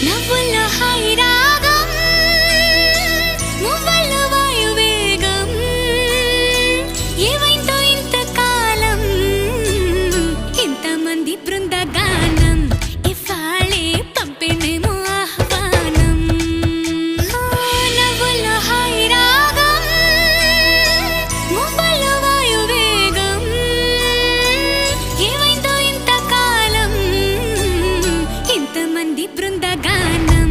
నవ్వుల్లో హాయి రాగం మువ్వల్లో వాయువేగం ఏవైందో ఇంతకాలం ఇంతమంది బృందగానం ఇవాళే పంపిణేమో ఆహ్వానం నవ్వుల్లో హాయి రాగం మువ్వల్లో వాయువేగం ఏవైందో ఇంతకాలం ఇంతమంది బృందగానం